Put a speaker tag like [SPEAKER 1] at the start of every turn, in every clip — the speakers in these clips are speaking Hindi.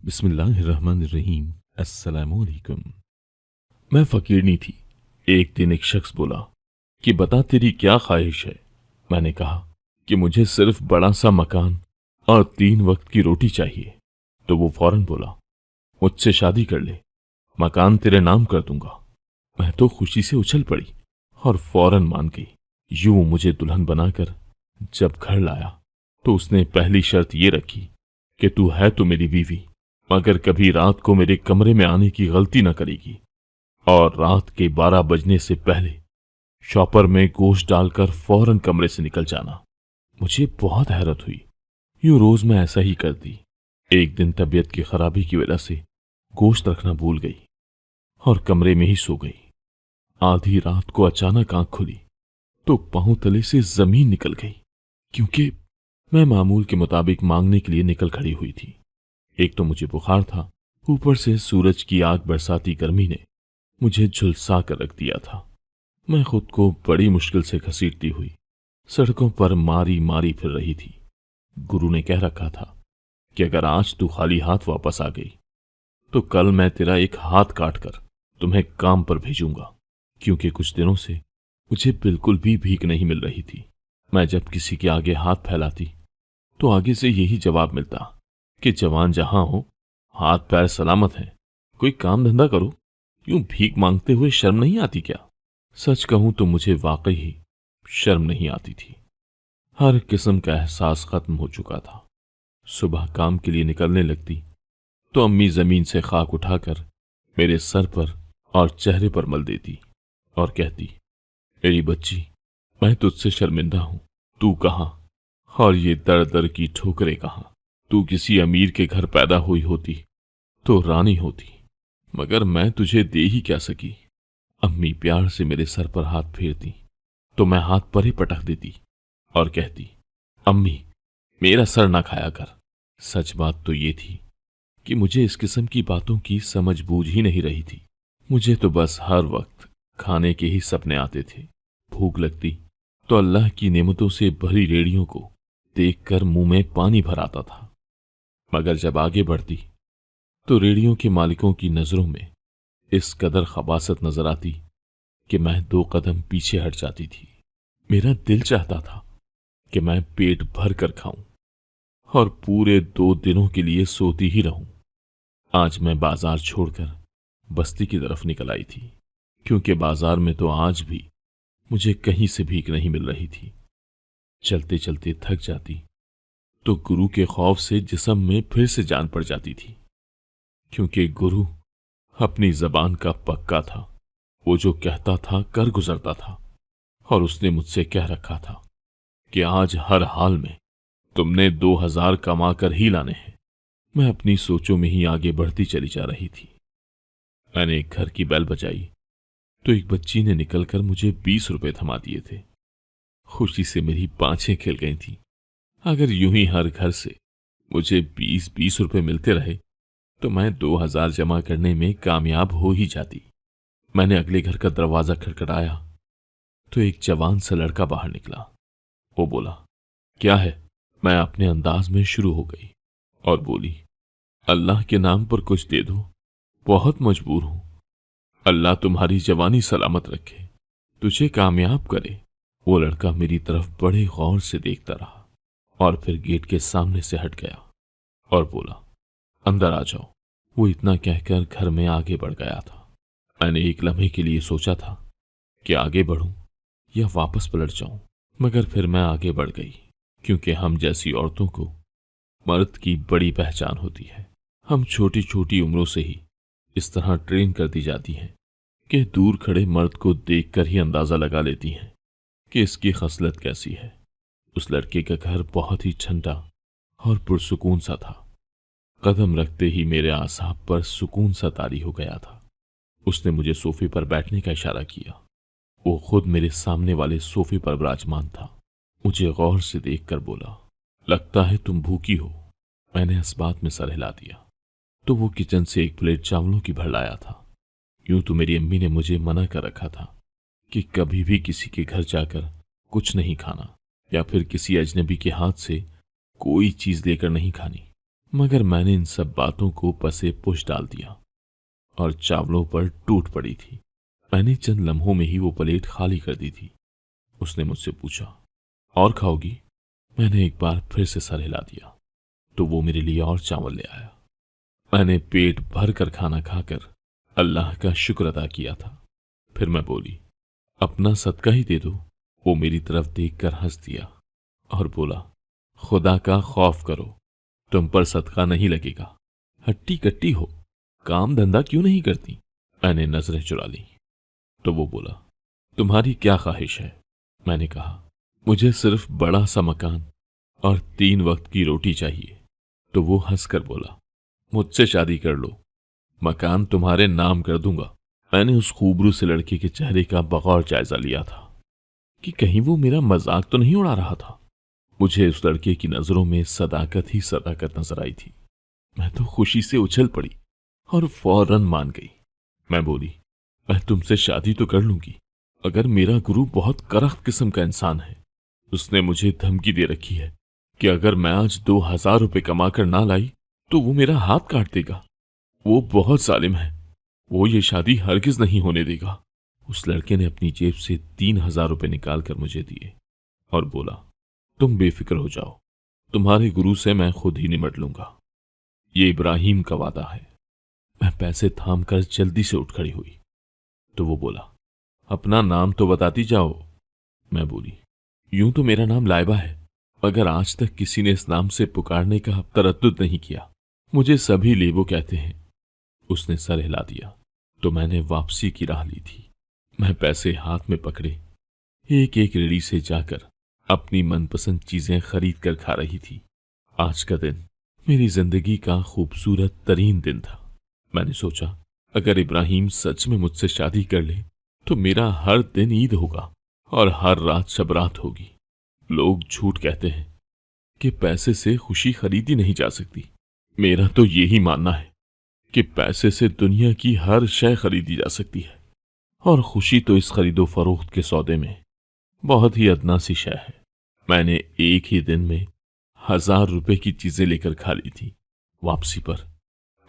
[SPEAKER 1] बिस्मिल्लाहिर्रहमानिर्रहीम। अस्सलामुअलैकुम। मैं फकीरनी थी। एक दिन एक शख्स बोला कि बता तेरी क्या ख्वाहिश है। मैंने कहा कि मुझे सिर्फ बड़ा सा मकान और 3 वक्त की रोटी चाहिए। तो वो फौरन बोला मुझसे शादी कर ले, मकान तेरे नाम कर दूंगा। मैं तो खुशी से उछल पड़ी और फौरन मान गई। यूं मुझे दुल्हन बनाकर जब घर लाया तो उसने पहली शर्त ये रखी कि तू है तो मेरी बीवी, मगर कभी रात को मेरे कमरे में आने की गलती न करेगी और रात के 12 बजने से पहले शॉपर में गोश्त डालकर फौरन कमरे से निकल जाना। मुझे बहुत हैरत हुई। यूं रोज मैं ऐसा ही करती। एक दिन तबीयत की खराबी की वजह से गोश्त रखना भूल गई और कमरे में ही सो गई। आधी रात को अचानक आंख खुली तो पांव तले से जमीन निकल गई, क्योंकि मैं मामूल के मुताबिक मांगने के लिए निकल खड़ी हुई थी। एक तो मुझे बुखार था, ऊपर से सूरज की आग बरसाती गर्मी ने मुझे झुलसा कर रख दिया था। मैं खुद को बड़ी मुश्किल से घसीटती हुई सड़कों पर मारी मारी फिर रही थी। गुरु ने कह रखा था कि अगर आज तू खाली हाथ वापस आ गई तो कल मैं तेरा एक हाथ काट कर तुम्हें काम पर भेजूंगा, क्योंकि कुछ दिनों से मुझे बिल्कुल भी भीख नहीं मिल रही थी। मैं जब किसी के आगे हाथ फैलाती तो आगे से यही जवाब मिलता कि जवान जहां हो, हाथ पैर सलामत हैं, कोई काम धंधा करो। यूं भीख मांगते हुए शर्म नहीं आती क्या? सच कहूं तो मुझे वाकई ही शर्म नहीं आती थी। हर किस्म का एहसास खत्म हो चुका था। सुबह काम के लिए निकलने लगती तो अम्मी जमीन से खाक उठाकर मेरे सर पर और चेहरे पर मल देती और कहती, मेरी बच्ची, मैं तुझसे शर्मिंदा हूं। तू कहां और ये दर दर की ठोकरें कहां? तू किसी अमीर के घर पैदा हुई होती तो रानी होती, मगर मैं तुझे दे ही क्या सकी। अम्मी प्यार से मेरे सर पर हाथ फेरती तो मैं हाथ पर ही पटक देती और कहती, अम्मी मेरा सर ना खाया कर। सच बात तो ये थी कि मुझे इस किस्म की बातों की समझ बूझ ही नहीं रही थी। मुझे तो बस हर वक्त खाने के ही सपने आते थे। भूख लगती तो अल्लाह की नेमतों से भरी रेड़ियों को देखकर मुंह में पानी भर आता था, मगर जब आगे बढ़ती तो रेडियो के मालिकों की नजरों में इस कदर खबासत नजर आती कि मैं 2 कदम पीछे हट जाती थी। मेरा दिल चाहता था कि मैं पेट भर कर खाऊं और पूरे 2 दिनों के लिए सोती ही रहूं। आज मैं बाजार छोड़कर बस्ती की तरफ निकल आई थी, क्योंकि बाजार में तो आज भी मुझे कहीं से भीख नहीं मिल रही थी। चलते चलते थक जाती तो गुरु के खौफ से जिस्म में फिर से जान पड़ जाती थी, क्योंकि गुरु अपनी जबान का पक्का था। वो जो कहता था कर गुजरता था, और उसने मुझसे कह रखा था कि आज हर हाल में तुमने 2000 कमा कर ही लाने हैं। मैं अपनी सोचों में ही आगे बढ़ती चली जा रही थी। मैंने एक घर की बेल बजाई तो एक बच्ची ने निकलकर मुझे 20 रुपए थमा दिए थे। खुशी से मेरी पांछें खिल गई थी। अगर यूं ही हर घर से मुझे 20-20 रुपए मिलते रहे तो मैं 2000 जमा करने में कामयाब हो ही जाती। मैंने अगले घर का दरवाजा खटखटाया तो एक जवान सा लड़का बाहर निकला। वो बोला, क्या है? मैं अपने अंदाज में शुरू हो गई और बोली, अल्लाह के नाम पर कुछ दे दो, बहुत मजबूर हूं। अल्लाह तुम्हारी जवानी सलामत रखे, तुझे कामयाब करे। वो लड़का मेरी तरफ बड़े गौर से देखता रहा और फिर गेट के सामने से हट गया और बोला, अंदर आ जाओ। वो इतना कहकर घर में आगे बढ़ गया था। मैंने एक लम्हे के लिए सोचा था कि आगे बढ़ूं या वापस पलट जाऊं, मगर फिर मैं आगे बढ़ गई, क्योंकि हम जैसी औरतों को मर्द की बड़ी पहचान होती है। हम छोटी छोटी उम्रों से ही इस तरह ट्रेन कर दी जाती हैं कि दूर खड़े मर्द को देखकर ही अंदाजा लगा लेती हैं कि इसकी खसलत कैसी है। उस लड़के का घर बहुत ही ठंडा और पुरसुकून सा था। कदम रखते ही मेरे आसाब पर सुकून सा तारी हो गया था। उसने मुझे सोफे पर बैठने का इशारा किया। वो खुद मेरे सामने वाले सोफे पर विराजमान था। मुझे गौर से देखकर बोला, लगता है तुम भूखी हो। मैंने इस बात में सर हिला दिया तो वो किचन से एक प्लेट चावलों की भर लाया था। यूं तो मेरी अम्मी ने मुझे मना कर रखा था कि कभी भी किसी के घर जाकर कुछ नहीं खाना या फिर किसी अजनबी के हाथ से कोई चीज लेकर नहीं खानी, मगर मैंने इन सब बातों को पसे पुश डाल दिया और चावलों पर टूट पड़ी थी। मैंने चंद लम्हों में ही वो प्लेट खाली कर दी थी। उसने मुझसे पूछा, और खाओगी? मैंने एक बार फिर से सर हिला दिया तो वो मेरे लिए और चावल ले आया। मैंने पेट भर कर खाना खाकर अल्लाह का शुक्र अदा किया था। फिर मैं बोली, अपना सदका ही दे दो। वो मेरी तरफ देखकर हंस दिया और बोला, खुदा का खौफ करो, तुम पर सदका नहीं लगेगा। हट्टी कट्टी हो, काम धंधा क्यों नहीं करती? मैंने नजरें चुरा ली तो वो बोला, तुम्हारी क्या ख्वाहिश है? मैंने कहा, मुझे सिर्फ बड़ा सा मकान और 3 वक्त की रोटी चाहिए। तो वो हंसकर बोला, मुझसे शादी कर लो, मकान तुम्हारे नाम कर दूंगा। मैंने उस खूबरू से लड़के के चेहरे का बगौर जायजा लिया था कि कहीं वो मेरा मजाक तो नहीं उड़ा रहा था। मुझे उस लड़के की नजरों में सदाकत ही सदाकत नजर आई थी। मैं तो खुशी से उछल पड़ी और फौरन मान गई। मैं बोली, मैं तुमसे शादी तो कर लूंगी, अगर मेरा गुरु बहुत करख्त किस्म का इंसान है। उसने मुझे धमकी दे रखी है कि अगर मैं आज 2000 रुपये कमा कर ना लाई तो वो मेरा हाथ काट देगा। वो बहुत जालिम है, वो ये शादी हरगिज नहीं होने देगा। उस लड़के ने अपनी जेब से 3000 रुपये निकाल कर मुझे दिए और बोला, तुम बेफिक्र हो जाओ, तुम्हारे गुरु से मैं खुद ही निमट लूंगा, ये इब्राहिम का वादा है। मैं पैसे थाम कर जल्दी से उठ खड़ी हुई तो वो बोला, अपना नाम तो बताती जाओ। मैं बोली, यूं तो मेरा नाम लाइबा है, मगर आज तक किसी ने इस नाम से पुकारने का तरद्दुद नहीं किया, मुझे सभी लेबो कहते हैं। उसने सर हिला दिया तो मैंने वापसी की राह ली थी। मैं पैसे हाथ में पकड़े एक एक रेड़ी से जाकर अपनी मनपसंद चीजें खरीद कर खा रही थी। आज का दिन मेरी जिंदगी का खूबसूरत तरीन दिन था। मैंने सोचा, अगर इब्राहिम सच में मुझसे शादी कर ले तो मेरा हर दिन ईद होगा और हर रात शबरात होगी। लोग झूठ कहते हैं कि पैसे से खुशी खरीदी नहीं जा सकती। मेरा तो यही मानना है कि पैसे से दुनिया की हर शय खरीदी जा सकती है और खुशी तो इस खरीदो फरोख्त के सौदे में बहुत ही अदना सी शय है। मैंने एक ही दिन में 1000 रुपए की चीजें लेकर खा ली थी। वापसी पर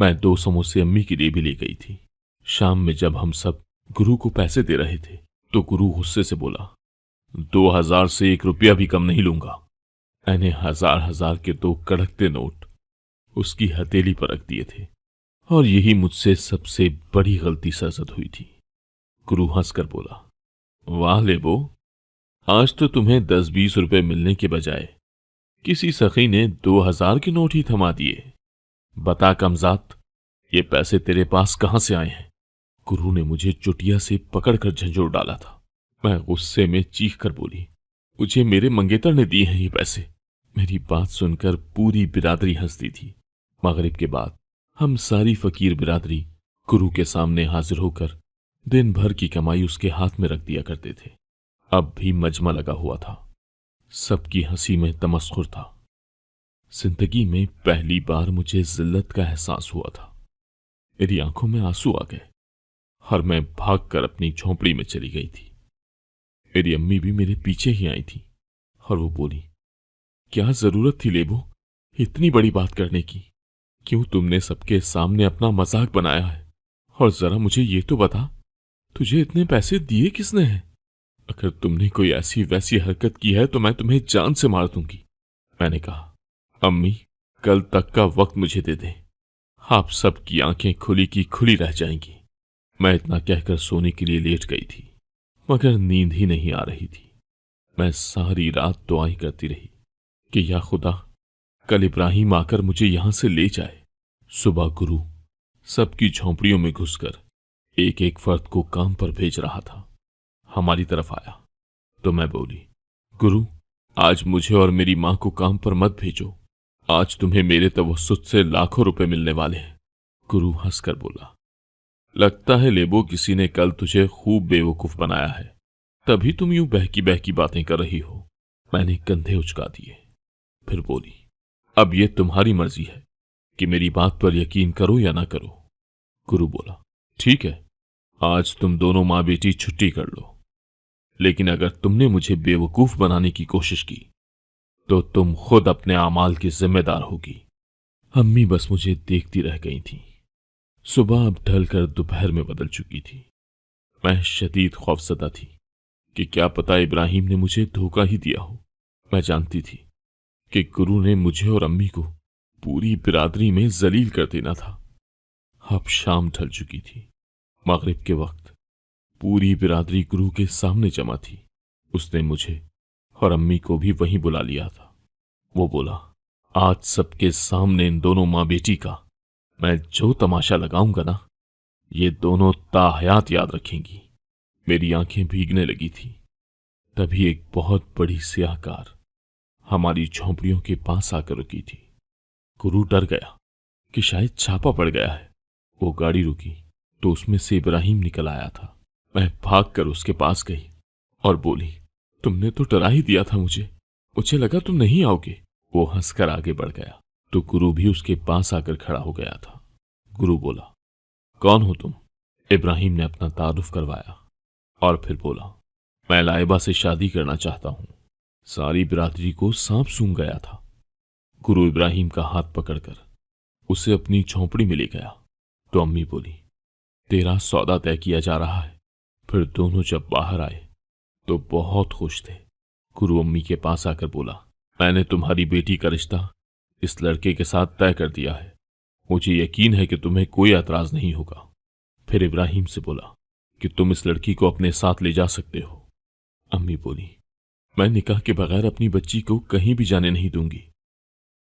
[SPEAKER 1] मैं 2 समोसे अम्मी के लिए भी ले गई थी। शाम में जब हम सब गुरु को पैसे दे रहे थे तो गुरु गुस्से से बोला, 2000 से 1 रुपया भी कम नहीं लूंगा। मैंने 1000 के 2 कड़कते नोट उसकी हथेली पर रख दिए थे और यही मुझसे सबसे बड़ी गलती सरजद हुई थी। गुरु हंसकर बोला, वाह लेबो, आज तो तुम्हें 10-20 रुपए मिलने के बजाय किसी सखी ने 2000 के नोट ही थमा दिए। बता कमजात, ये पैसे तेरे पास कहां से आए हैं? गुरु ने मुझे चुटिया से पकड़कर झंझोड़ डाला था। मैं गुस्से में चीख कर बोली, मुझे मेरे मंगेतर ने दिए हैं ये पैसे। मेरी बात सुनकर पूरी बिरादरी हंसती थी। मगरिब के बाद हम सारी फकीर बिरादरी गुरु के सामने हाजिर होकर दिन भर की कमाई उसके हाथ में रख दिया करते थे। अब भी मजमा लगा हुआ था, सबकी हंसी में तमस्खुर था। जिंदगी में पहली बार मुझे जिल्लत का एहसास हुआ था। मेरी आंखों में आंसू आ गए और मैं भागकर अपनी झोंपड़ी में चली गई थी। मेरी अम्मी भी मेरे पीछे ही आई थी और वो बोली, क्या जरूरत थी लेबो इतनी बड़ी बात करने की? क्यों तुमने सबके सामने अपना मजाक बनाया है? और जरा मुझे ये तो बता, तुझे इतने पैसे दिए किसने हैं? अगर तुमने कोई ऐसी वैसी हरकत की है तो मैं तुम्हें जान से मार दूंगी। मैंने कहा, अम्मी, कल तक का वक्त मुझे दे दें, आप सबकी आंखें खुली की खुली रह जाएंगी। मैं इतना कहकर सोने के लिए लेट गई थी, मगर नींद ही नहीं आ रही थी। मैं सारी रात दुआएं करती रही कि या खुदा, कल इब्राहिम आकर मुझे यहां से ले जाए। सुबह गुरु सबकी झोंपड़ियों में घुसकर एक एक फर्द को काम पर भेज रहा था। हमारी तरफ आया तो मैं बोली, गुरु, आज मुझे और मेरी मां को काम पर मत भेजो, आज तुम्हें मेरे तवस्सुत से लाखों रुपए मिलने वाले हैं। गुरु हंसकर बोला, लगता है लेबो किसी ने कल तुझे खूब बेवकूफ बनाया है, तभी तुम यूं बहकी बहकी बातें कर रही हो। मैंने कंधे उचका दिए। फिर बोली, अब यह तुम्हारी मर्जी है कि मेरी बात पर यकीन करो या ना करो। गुरु बोला, ठीक है, आज तुम दोनों मां बेटी छुट्टी कर लो, लेकिन अगर तुमने मुझे बेवकूफ बनाने की कोशिश की तो तुम खुद अपने आमाल की जिम्मेदार होगी। अम्मी बस मुझे देखती रह गई थी। सुबह अब ढलकर दोपहर में बदल चुकी थी। मैं शदीद खौफजदा थी कि क्या पता इब्राहिम ने मुझे धोखा ही दिया हो। मैं जानती थी कि गुरु ने मुझे और अम्मी को पूरी बिरादरी में जलील कर देना था। अब शाम ढल चुकी थी। मगरिब के वक्त पूरी बिरादरी गुरु के सामने जमा थी। उसने मुझे और अम्मी को भी वहीं बुला लिया था। वो बोला, आज सबके सामने इन दोनों माँ बेटी का मैं जो तमाशा लगाऊंगा ना, ये दोनों ताहयात याद रखेंगी। मेरी आंखें भीगने लगी थी। तभी एक बहुत बड़ी स्याह कार हमारी झोंपड़ियों के पास आकर रुकी थी। गुरु डर गया कि शायद छापा पड़ गया है। वो गाड़ी रुकी तो उसमें से इब्राहिम निकल आया था। मैं भागकर उसके पास गई और बोली, तुमने तो डरा ही दिया था मुझे लगा तुम नहीं आओगे। वो हंसकर आगे बढ़ गया तो गुरु भी उसके पास आकर खड़ा हो गया था। गुरु बोला, कौन हो तुम? इब्राहिम ने अपना तारुफ करवाया और फिर बोला, मैं लाइबा से शादी करना चाहता हूं। सारी बिरादरी को सांप सूंघ गया था। गुरु इब्राहिम का हाथ पकड़कर उसे अपनी झोंपड़ी में ले गया तो अम्मी बोली, तेरा सौदा तय किया जा रहा है। फिर दोनों जब बाहर आए तो बहुत खुश थे। गुरु अम्मी के पास आकर बोला, मैंने तुम्हारी बेटी का रिश्ता इस लड़के के साथ तय कर दिया है। मुझे यकीन है कि तुम्हें कोई एतराज नहीं होगा। फिर इब्राहिम से बोला कि तुम इस लड़की को अपने साथ ले जा सकते हो। अम्मी बोली, मैं निकाह के बगैर अपनी बच्ची को कहीं भी जाने नहीं दूंगी।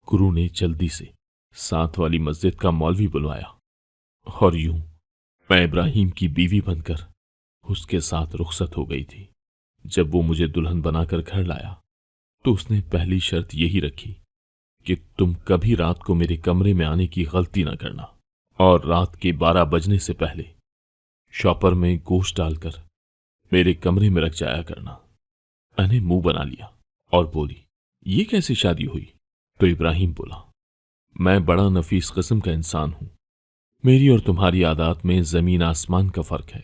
[SPEAKER 1] गुरु ने जल्दी से साथ वाली मस्जिद का मौलवी बुलवाया और यूं मैं इब्राहिम की बीवी बनकर उसके साथ रुखसत हो गई थी। जब वो मुझे दुल्हन बनाकर घर लाया तो उसने पहली शर्त यही रखी कि तुम कभी रात को मेरे कमरे में आने की गलती ना करना और रात के 12 बजने से पहले शॉपर में गोश्त डालकर मेरे कमरे में रख जाया करना। मैंने मुंह बना लिया और बोली, ये कैसी शादी हुई? तो इब्राहिम बोला, मैं बड़ा नफीस किस्म का इंसान हूं। मेरी और तुम्हारी आदत में जमीन आसमान का फर्क है।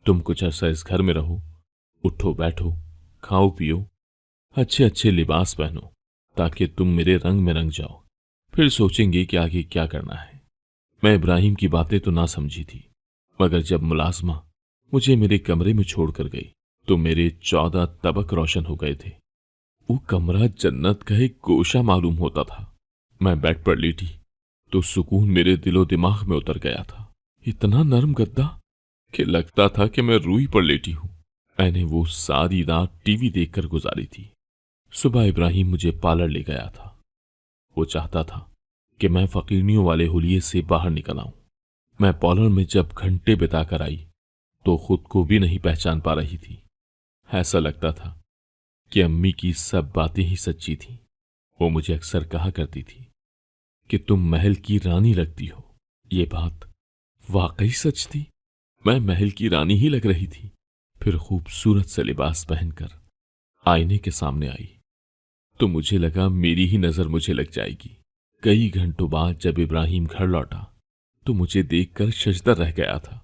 [SPEAKER 1] तुम कुछ अरसा इस घर में रहो, उठो बैठो, खाओ पियो, अच्छे अच्छे लिबास पहनो ताकि तुम मेरे रंग में रंग जाओ। फिर सोचेंगे कि आगे क्या करना है। मैं इब्राहिम की बातें तो ना समझी थी, मगर जब मुलाजमा मुझे मेरे कमरे में छोड़कर गई तो मेरे 14 तबक रोशन हो गए थे। वो कमरा जन्नत का एक गोशा मालूम होता था। मैं बेड पर लेटी तो सुकून मेरे दिलो दिमाग में उतर गया था। इतना नरम गद्दा कि लगता था कि मैं रूई पर लेटी हूं। मैंने वो सारी रात टीवी देखकर गुजारी थी। सुबह इब्राहिम मुझे पार्लर ले गया था। वो चाहता था कि मैं फकीरनियों वाले हुलिये से बाहर निकल आऊं। मैं पार्लर में जब घंटे बिताकर आई तो खुद को भी नहीं पहचान पा रही थी। ऐसा लगता था कि अम्मी की सब बातें ही सच्ची थीं। वो मुझे अक्सर कहा करती थी कि तुम महल की रानी लगती हो। ये बात वाकई सच थी। मैं महल की रानी ही लग रही थी। फिर खूबसूरत से लिबास पहनकर आईने के सामने आई तो मुझे लगा मेरी ही नजर मुझे लग जाएगी। कई घंटों बाद जब इब्राहिम घर लौटा तो मुझे देखकर शजदर रह गया था।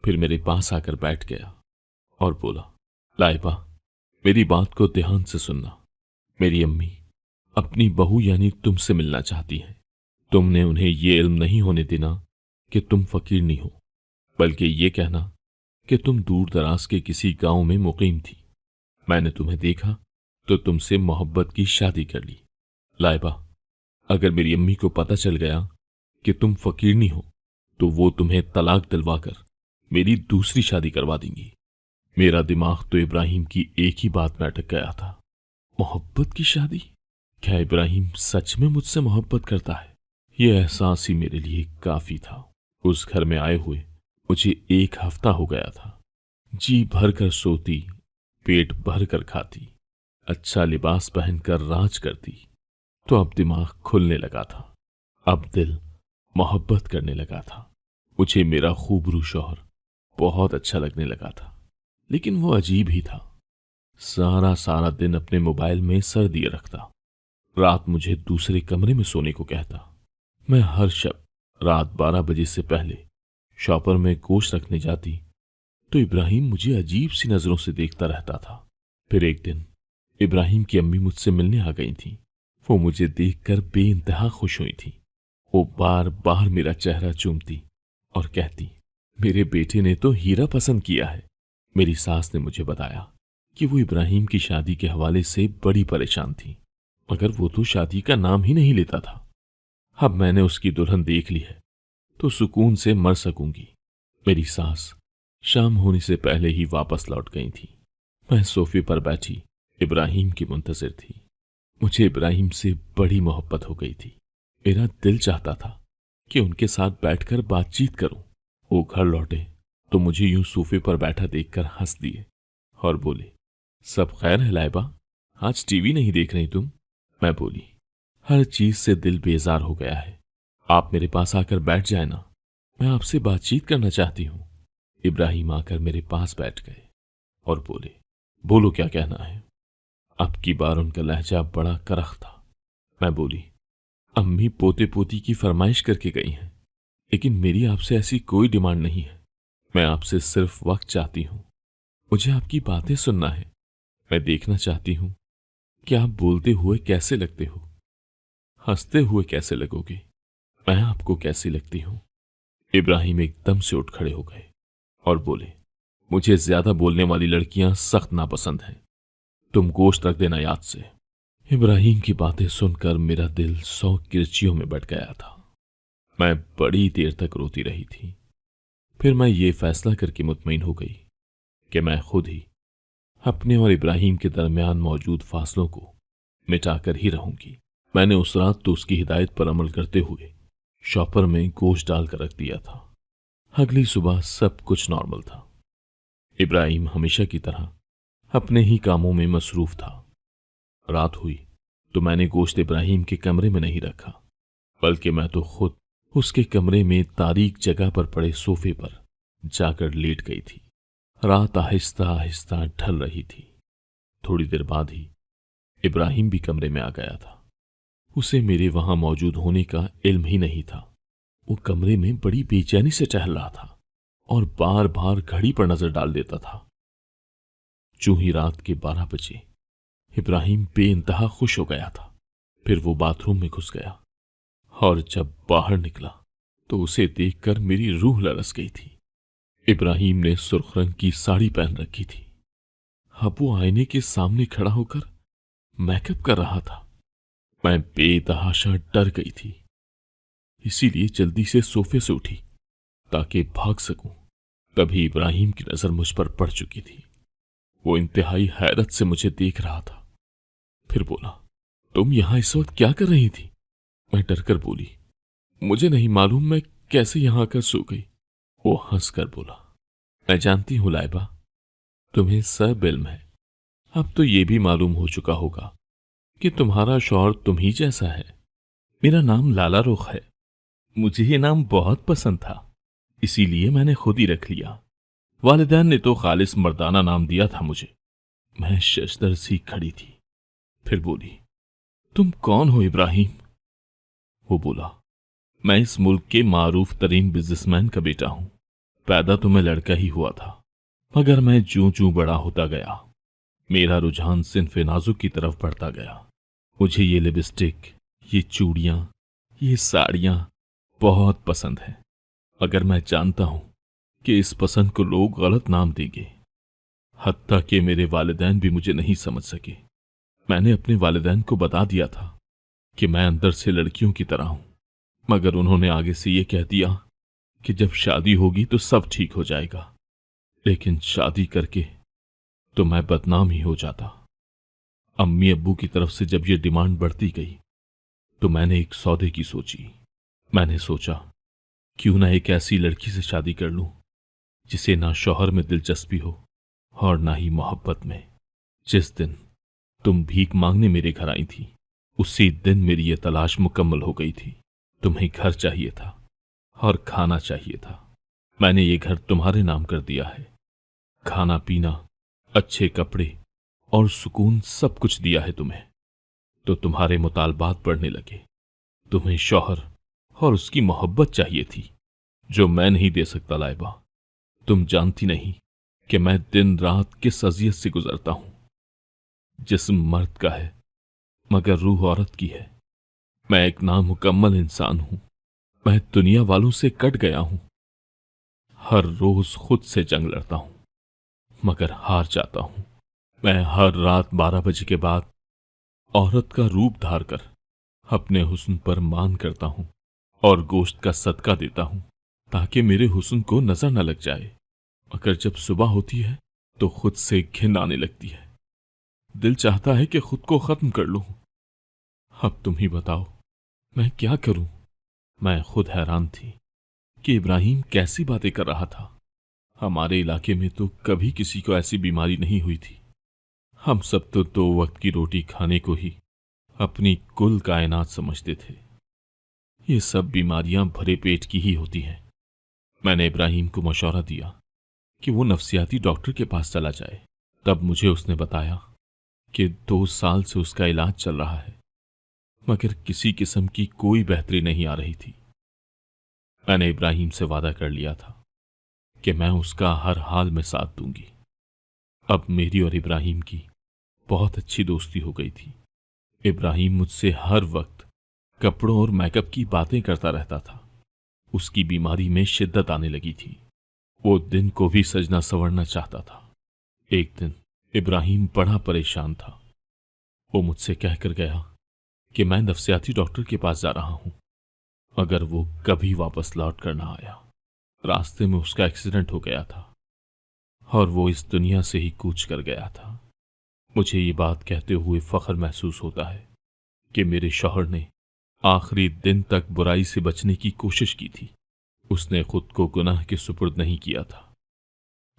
[SPEAKER 1] फिर मेरे पास आकर बैठ गया और बोला, लाइबा, मेरी बात को ध्यान से सुनना। मेरी अम्मी अपनी बहू यानी तुमसे मिलना चाहती हैं। तुमने उन्हें ये इल्म नहीं होने देना कि तुम फकीर नहीं हो, बल्कि ये कहना कि तुम दूर दराज के किसी गांव में मुकीम थी। मैंने तुम्हें देखा तो तुमसे मोहब्बत की शादी कर ली। लाइबा, अगर मेरी अम्मी को पता चल गया कि तुम फकीरनी हो तो वो तुम्हें तलाक दिलवाकर मेरी दूसरी शादी करवा देंगी। मेरा दिमाग तो इब्राहिम की एक ही बात में अटक गया था, मोहब्बत की शादी। क्या इब्राहिम सच में मुझसे मोहब्बत करता है? यह एहसास ही मेरे लिए काफी था। उस घर में आए हुए मुझे 1 हफ्ता हो गया था। जी भर कर सोती, पेट भर कर खाती, अच्छा लिबास पहनकर राज करती। तो अब दिमाग खुलने लगा था। अब दिल मोहब्बत करने लगा था। मुझे मेरा खूबरू शौहर बहुत अच्छा लगने लगा था। लेकिन वो अजीब ही था। सारा सारा दिन अपने मोबाइल में सर दिए रखता। रात मुझे दूसरे कमरे में सोने को कहता। मैं हर शब रात 12 बजे से पहले शॉपर में गोश्त रखने जाती तो इब्राहिम मुझे अजीब सी नजरों से देखता रहता था। फिर एक दिन इब्राहिम की अम्मी मुझसे मिलने आ गई थी। वो मुझे देखकर बेइंतहा खुश हुई थी। वो बार बार मेरा चेहरा चूमती और कहती, मेरे बेटे ने तो हीरा पसंद किया है। मेरी सास ने मुझे बताया कि वो इब्राहिम की शादी के हवाले से बड़ी परेशान थी, मगर वो तो शादी का नाम ही नहीं लेता था। अब मैंने उसकी दुल्हन देख ली है तो सुकून से मर सकूंगी। मेरी सास शाम होने से पहले ही वापस लौट गई थी। मैं सोफे पर बैठी इब्राहिम की मुंतजिर थी। मुझे इब्राहिम से बड़ी मोहब्बत हो गई थी। मेरा दिल चाहता था कि उनके साथ बैठकर बातचीत करूं। वो घर लौटे तो मुझे यूं सोफे पर बैठा देखकर हंस दिए और बोले, सब खैर है लाइबा, आज टीवी नहीं देख रही तुम? मैं बोली, हर चीज से दिल बेजार हो गया है, आप मेरे पास आकर बैठ जाए ना, मैं आपसे बातचीत करना चाहती हूं। इब्राहिम आकर मेरे पास बैठ गए और बोले, बोलो क्या कहना है। अब की बार उनका लहजा बड़ा करख था। मैं बोली, अम्मी पोते पोती की फरमाइश करके गई हैं, लेकिन मेरी आपसे ऐसी कोई डिमांड नहीं है। मैं आपसे सिर्फ वक्त चाहती हूं। मुझे आपकी बातें सुनना है। मैं देखना चाहती हूं कि आप बोलते हुए कैसे लगते हो, हंसते हुए कैसे लगोगे, मैं आपको कैसी लगती हूं। इब्राहिम एकदम से उठ खड़े हो गए और बोले, मुझे ज्यादा बोलने वाली लड़कियां सख्त नापसंद हैं, तुम गोश्त रख देना याद से। इब्राहिम की बातें सुनकर मेरा दिल 100 किरचियों में बट गया था। मैं बड़ी देर तक रोती रही थी। फिर मैं ये फैसला करके मुतमईन हो गई कि मैं खुद ही अपने और इब्राहिम के दरमियान मौजूद फासलों को मिटाकर ही रहूंगी। मैंने उस रात तो उसकी हिदायत पर अमल करते हुए शॉपर में गोश्त डालकर रख दिया था। अगली सुबह सब कुछ नॉर्मल था। इब्राहिम हमेशा की तरह अपने ही कामों में मसरूफ था। रात हुई तो मैंने गोश्त इब्राहिम के कमरे में नहीं रखा, बल्कि मैं तो खुद उसके कमरे में तारीक जगह पर पड़े सोफे पर जाकर लेट गई थी। रात आहिस्ता आहिस्ता ढल रही थी। थोड़ी देर बाद ही इब्राहिम भी कमरे में आ गया था। उसे मेरे वहां मौजूद होने का इल्म ही नहीं था। वो कमरे में बड़ी बेचैनी से टहल रहा था और बार बार घड़ी पर नजर डाल देता था। जो ही रात के 12 बजे इब्राहिम बेइंतहा खुश हो गया था। फिर वो बाथरूम में घुस गया और जब बाहर निकला तो उसे देखकर मेरी रूह लरस गई थी। इब्राहिम ने सुर्ख रंग की साड़ी पहन रखी थी। अब वो आईने के सामने खड़ा होकर मेकअप कर रहा था। मैं बेतहाशा डर गई थी, इसीलिए जल्दी से सोफे से उठी ताकि भाग सकूं। तभी इब्राहिम की नजर मुझ पर पड़ चुकी थी। वो इंतहाई हैरत से मुझे देख रहा था। फिर बोला, तुम यहां इस वक्त क्या कर रही थी? मैं डरकर बोली, मुझे नहीं मालूम, मैं कैसे यहां आकर सो गई। वो हंसकर बोला, मैं जानती हूं लाइबा, तुम्हें सब इल्म है। अब तो ये भी मालूम हो चुका होगा कि तुम्हारा शौहर तुम ही जैसा है। मेरा नाम लाला रुख है। मुझे ये नाम बहुत पसंद था, इसीलिए मैंने खुद ही रख लिया। वालिदैन ने तो खालिस मर्दाना नाम दिया था मुझे। मैं शशदर सी खड़ी थी। फिर बोली, तुम कौन हो इब्राहिम? वो बोला, मैं इस मुल्क के मारूफ तरीन बिजनेसमैन का बेटा हूं। पैदा तो मैं लड़का ही हुआ था, मगर मैं जूं जूं बड़ा होता गया मेरा रुझान सिन्फ नाजुक की तरफ बढ़ता गया। मुझे ये लिपस्टिक, ये चूड़ियां, ये साड़ियां बहुत पसंद है, मगर मैं जानता हूं कि इस पसंद को लोग गलत नाम देंगे। हत्ता कि मेरे वालिदैन भी मुझे नहीं समझ सके। मैंने अपने वालिदैन को बता दिया था कि मैं अंदर से लड़कियों की तरह हूं, मगर उन्होंने आगे से ये कह दिया कि जब शादी होगी तो सब ठीक हो जाएगा। लेकिन शादी करके तो मैं बदनाम ही हो जाता। अम्मी अब्बू की तरफ से जब ये डिमांड बढ़ती गई तो मैंने एक सौदे की सोची। मैंने सोचा, क्यों ना एक ऐसी लड़की से शादी कर लूं जिसे ना शौहर में दिलचस्पी हो और ना ही मोहब्बत में। जिस दिन तुम भीख मांगने मेरे घर आई थी, उसी दिन मेरी ये तलाश मुकम्मल हो गई थी। तुम्हें घर चाहिए था और खाना चाहिए था। मैंने ये घर तुम्हारे नाम कर दिया है। खाना पीना, अच्छे कपड़े और सुकून सब कुछ दिया है तुम्हें। तो तुम्हारे मुतालबात बढ़ने लगे। तुम्हें शौहर और उसकी मोहब्बत चाहिए थी, जो मैं नहीं दे सकता लाइबा। तुम जानती नहीं कि मैं दिन रात किस अजियत से गुजरता हूं। जिस्म मर्द का है मगर रूह औरत की है। मैं एक नामुकम्मल इंसान हूं। मैं दुनिया वालों से कट गया हूं। हर रोज खुद से जंग लड़ता हूं, मगर हार जाता हूं। मैं हर रात 12 बजे के बाद औरत का रूप धार कर अपने हुस्न पर मान करता हूं और गोश्त का सदका देता हूं ताकि मेरे हुस्न को नजर न लग जाए। मगर जब सुबह होती है तो खुद से घिन आने लगती है। दिल चाहता है कि खुद को खत्म कर लूं। अब तुम ही बताओ, मैं क्या करूं? मैं खुद हैरान थी कि इब्राहिम कैसी बातें कर रहा था। हमारे इलाके में तो कभी किसी को ऐसी बीमारी नहीं हुई थी। हम सब तो 2 वक्त की रोटी खाने को ही अपनी कुल कायनात समझते थे। ये सब बीमारियां भरे पेट की ही होती हैं। मैंने इब्राहिम को मशवरा दिया कि वो नफ्सियाती डॉक्टर के पास चला जाए। तब मुझे उसने बताया कि 2 साल से उसका इलाज चल रहा है, मगर किसी किस्म की कोई बेहतरी नहीं आ रही थी। मैंने इब्राहिम से वादा कर लिया था कि मैं उसका हर हाल में साथ दूंगी। अब मेरी और इब्राहिम की बहुत अच्छी दोस्ती हो गई थी। इब्राहिम मुझसे हर वक्त कपड़ों और मेकअप की बातें करता रहता था। उसकी बीमारी में शिद्दत आने लगी थी। वो दिन को भी सजना संवरना चाहता था। एक दिन इब्राहिम बड़ा परेशान था। वो मुझसे कहकर गया कि मैं नफ्सियाती डॉक्टर के पास जा रहा हूं, मगर वो कभी वापस लौट कर ना आया। रास्ते में उसका एक्सीडेंट हो गया था और वो इस दुनिया से ही कूच कर गया था। मुझे ये बात कहते हुए फख्र महसूस होता है कि मेरे शौहर ने आखिरी दिन तक बुराई से बचने की कोशिश की थी। उसने खुद को गुनाह के सुपुर्द नहीं किया था।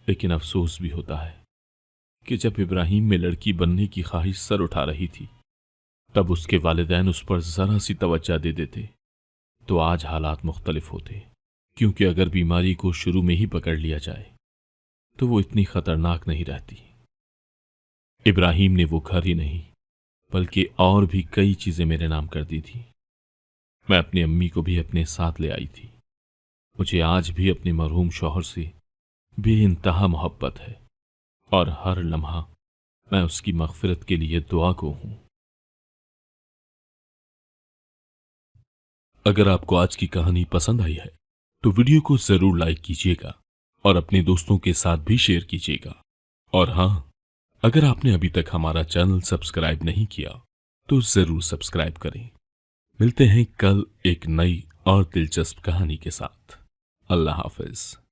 [SPEAKER 1] लेकिन अफसोस भी होता है कि जब इब्राहिम में लड़की बनने की ख्वाहिश सर उठा रही थी, तब उसके वालिदैन उस पर जरा सी तवज्जो दे देते तो आज हालात मुख्तलिफ होते। क्योंकि अगर बीमारी को शुरू में ही पकड़ लिया जाए तो वो इतनी खतरनाक नहीं रहती। इब्राहिम ने वो घर ही नहीं बल्कि और भी कई चीजें मेरे नाम कर दी थी। मैं अपनी अम्मी को भी अपने साथ ले आई थी। मुझे आज भी अपने मरहूम शौहर से बेइंतहा मोहब्बत है और हर लम्हा मैं उसकी मग़फ़िरत के लिए दुआ को हूं। अगर आपको आज की कहानी पसंद आई है तो वीडियो को जरूर लाइक कीजिएगा और अपने दोस्तों के साथ भी शेयर कीजिएगा। और हां, अगर आपने अभी तक हमारा चैनल सब्सक्राइब नहीं किया तो जरूर सब्सक्राइब करें। मिलते हैं कल एक नई और दिलचस्प कहानी के साथ। अल्लाह हाफ़िज़।